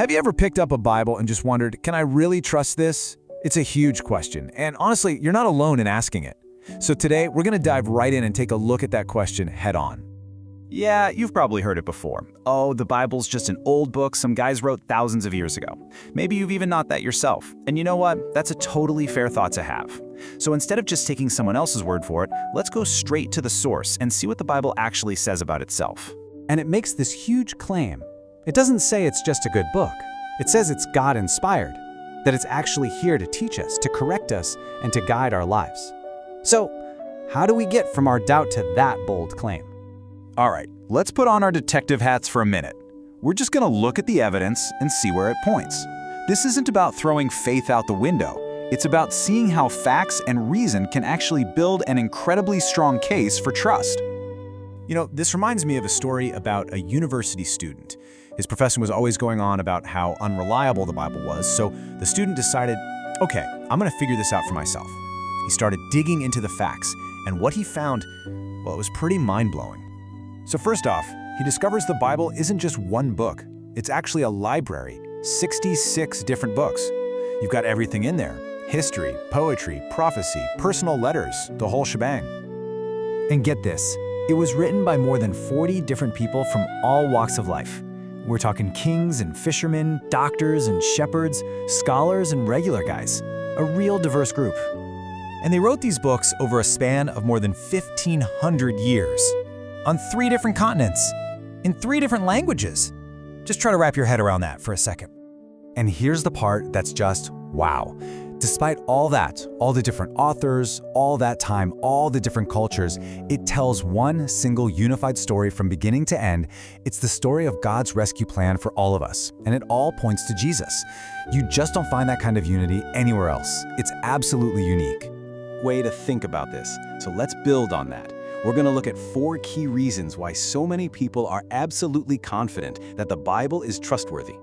Have you ever picked up a Bible and just wondered, can I really trust this? It's a huge question, and honestly, you're not alone in asking it. So today, we're going to dive right in and take a look at that question head on. Yeah, you've probably heard it before. Oh, the Bible's just an old book some guys wrote thousands of years ago. Maybe you've even thought that yourself. And you know what? That's a totally fair thought to have. So instead of just taking someone else's word for it, let's go straight to the source and see what the Bible actually says about itself. And it makes this huge claim. It doesn't say it's just a good book. It says it's God-inspired, that it's actually here to teach us, to correct us, and to guide our lives. So, how do we get from our doubt to that bold claim? All right, let's put on our detective hats for a minute. We're just going to look at the evidence and see where it points. This isn't about throwing faith out the window. It's about seeing how facts and reason can actually build an incredibly strong case for trust. You know, this reminds me of a story about a university student. His professor was always going on about how unreliable the Bible was, so the student decided, okay, I'm going to figure this out for myself. He started digging into the facts, and what he found, well, it was pretty mind-blowing. So first off, he discovers the Bible isn't just one book. It's actually a library, 66 different books. You've got everything in there: history, poetry, prophecy, personal letters, the whole shebang. And get this, it was written by more than 40 different people from all walks of life. We're talking kings and fishermen, doctors and shepherds, scholars and regular guys. A real diverse group. And they wrote these books over a span of more than 1,500 years, on 3 different continents, in 3 different languages. Just try to wrap your head around that for a second. And here's the part that's just wow. Despite all that, all the different authors, all that time, all the different cultures, it tells one single unified story from beginning to end. It's the story of God's rescue plan for all of us, and it all points to Jesus. You just don't find that kind of unity anywhere else. It's absolutely unique. Way to think about this. So let's build on that. We're going to look at 4 key reasons why so many people are absolutely confident that the Bible is trustworthy.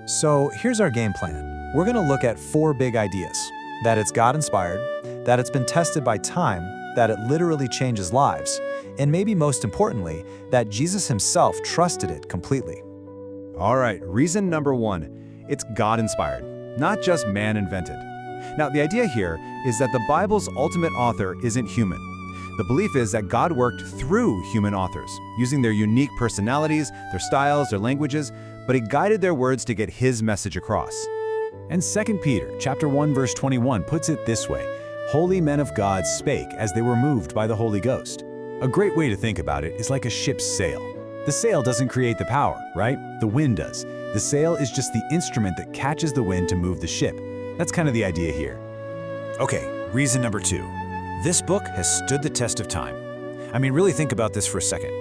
So here's our game plan. We're going to look at 4 big ideas: that it's God-inspired, that it's been tested by time, that it literally changes lives, and maybe most importantly, that Jesus himself trusted it completely. All right, reason number 1, it's God-inspired, not just man-invented. Now, the idea here is that the Bible's ultimate author isn't human. The belief is that God worked through human authors, using their unique personalities, their styles, their languages, but he guided their words to get his message across. And 2 Peter chapter 1, verse 21 puts it this way: "Holy men of God spake as they were moved by the Holy Ghost." A great way to think about it is like a ship's sail. The sail doesn't create the power, right? The wind does. The sail is just the instrument that catches the wind to move the ship. That's kind of the idea here. Okay, reason number 2. This book has stood the test of time. I mean, really think about this for a second.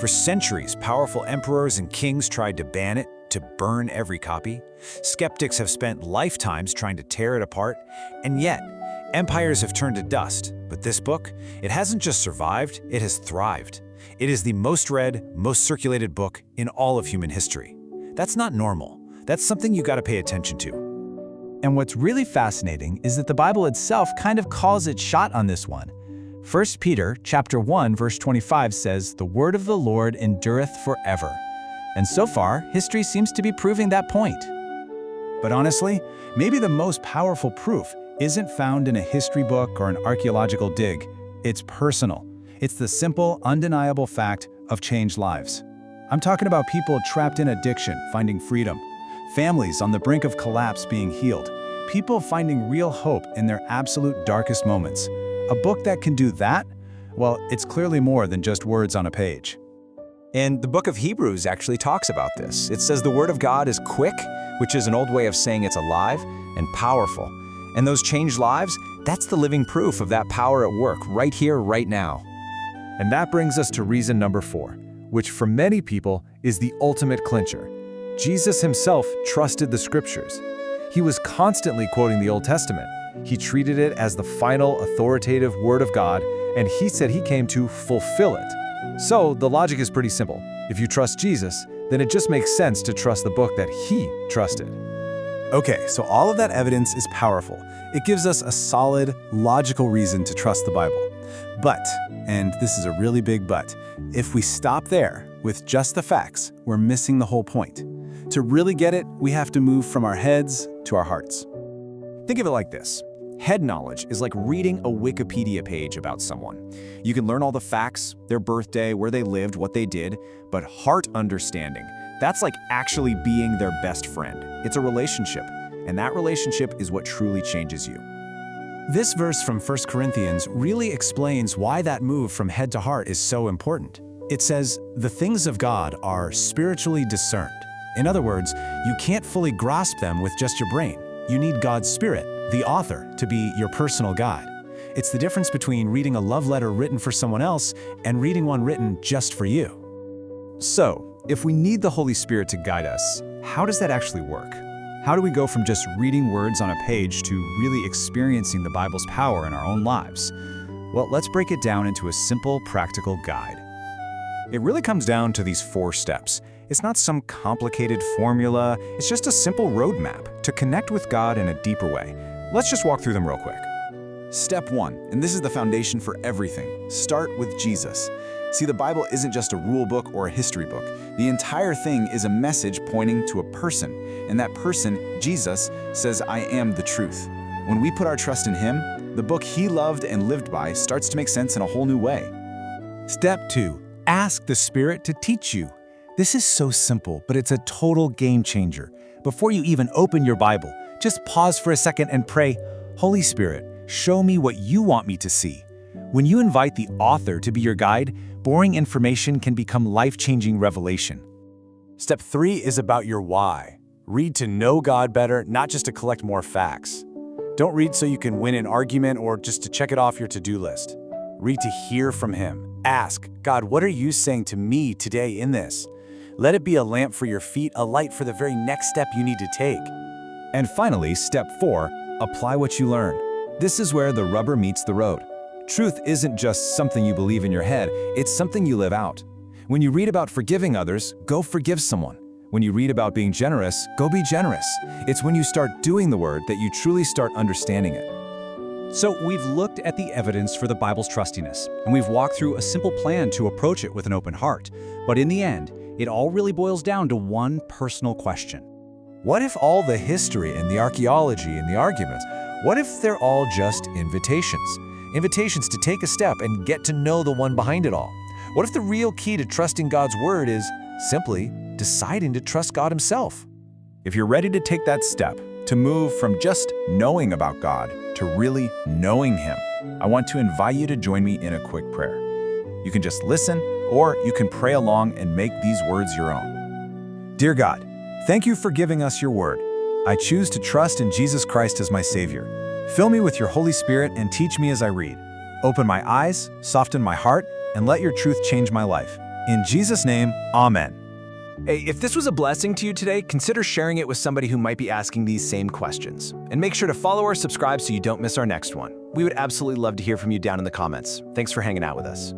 For centuries, powerful emperors and kings tried to ban it, to burn every copy. Skeptics have spent lifetimes trying to tear it apart, and yet, empires have turned to dust. But this book, it hasn't just survived, it has thrived. It is the most read, most circulated book in all of human history. That's not normal. That's something you gotta pay attention to. And what's really fascinating is that the Bible itself kind of calls its shot on this one. 1 Peter chapter 1, verse 25 says, "The word of the Lord endureth forever." And so far, history seems to be proving that point. But honestly, maybe the most powerful proof isn't found in a history book or an archaeological dig. It's personal. It's the simple, undeniable fact of changed lives. I'm talking about people trapped in addiction finding freedom, families on the brink of collapse being healed, people finding real hope in their absolute darkest moments. A book that can do that? Well, it's clearly more than just words on a page. And the book of Hebrews actually talks about this. It says the word of God is quick, which is an old way of saying it's alive, and powerful. And those changed lives, that's the living proof of that power at work right here, right now. And that brings us to reason number 4, which for many people is the ultimate clincher. Jesus himself trusted the scriptures. He was constantly quoting the Old Testament. He treated it as the final authoritative word of God, and he said he came to fulfill it. So the logic is pretty simple. If you trust Jesus, then it just makes sense to trust the book that he trusted. Okay, so all of that evidence is powerful. It gives us a solid, logical reason to trust the Bible. But, and this is a really big but, if we stop there with just the facts, we're missing the whole point. To really get it, we have to move from our heads to our hearts. Think of it like this. Head knowledge is like reading a Wikipedia page about someone. You can learn all the facts, their birthday, where they lived, what they did, but heart understanding, that's like actually being their best friend. It's a relationship, and that relationship is what truly changes you. This verse from 1 Corinthians really explains why that move from head to heart is so important. It says, the things of God are spiritually discerned. In other words, you can't fully grasp them with just your brain. You need God's Spirit, the author, to be your personal guide. It's the difference between reading a love letter written for someone else and reading one written just for you. So, if we need the Holy Spirit to guide us, how does that actually work? How do we go from just reading words on a page to really experiencing the Bible's power in our own lives? Well, let's break it down into a simple, practical guide. It really comes down to these 4 steps. It's not some complicated formula, it's just a simple roadmap to connect with God in a deeper way. Let's just walk through them real quick. Step 1, and this is the foundation for everything. Start with Jesus. See, the Bible isn't just a rule book or a history book. The entire thing is a message pointing to a person, and that person, Jesus, says, I am the truth. When we put our trust in Him, the book He loved and lived by starts to make sense in a whole new way. Step 2, ask the Spirit to teach you. This is so simple, but it's a total game changer. Before you even open your Bible, just pause for a second and pray, Holy Spirit, show me what you want me to see. When you invite the author to be your guide, boring information can become life-changing revelation. Step 3 is about your why. Read to know God better, not just to collect more facts. Don't read so you can win an argument or just to check it off your to-do list. Read to hear from Him. Ask, God, what are you saying to me today in this? Let it be a lamp for your feet, a light for the very next step you need to take. And finally, step 4, apply what you learn. This is where the rubber meets the road. Truth isn't just something you believe in your head, it's something you live out. When you read about forgiving others, go forgive someone. When you read about being generous, go be generous. It's when you start doing the word that you truly start understanding it. So we've looked at the evidence for the Bible's trustiness, and we've walked through a simple plan to approach it with an open heart. But in the end, it all really boils down to one personal question. What if all the history and the archaeology and the arguments, what if they're all just invitations? Invitations to take a step and get to know the one behind it all. What if the real key to trusting God's word is simply deciding to trust God Himself? If you're ready to take that step, to move from just knowing about God to really knowing Him, I want to invite you to join me in a quick prayer. You can just listen, or you can pray along and make these words your own. Dear God, thank you for giving us your word. I choose to trust in Jesus Christ as my Savior. Fill me with your Holy Spirit and teach me as I read. Open my eyes, soften my heart, and let your truth change my life. In Jesus' name, Amen. Hey, if this was a blessing to you today, consider sharing it with somebody who might be asking these same questions. And make sure to follow or subscribe so you don't miss our next one. We would absolutely love to hear from you down in the comments. Thanks for hanging out with us.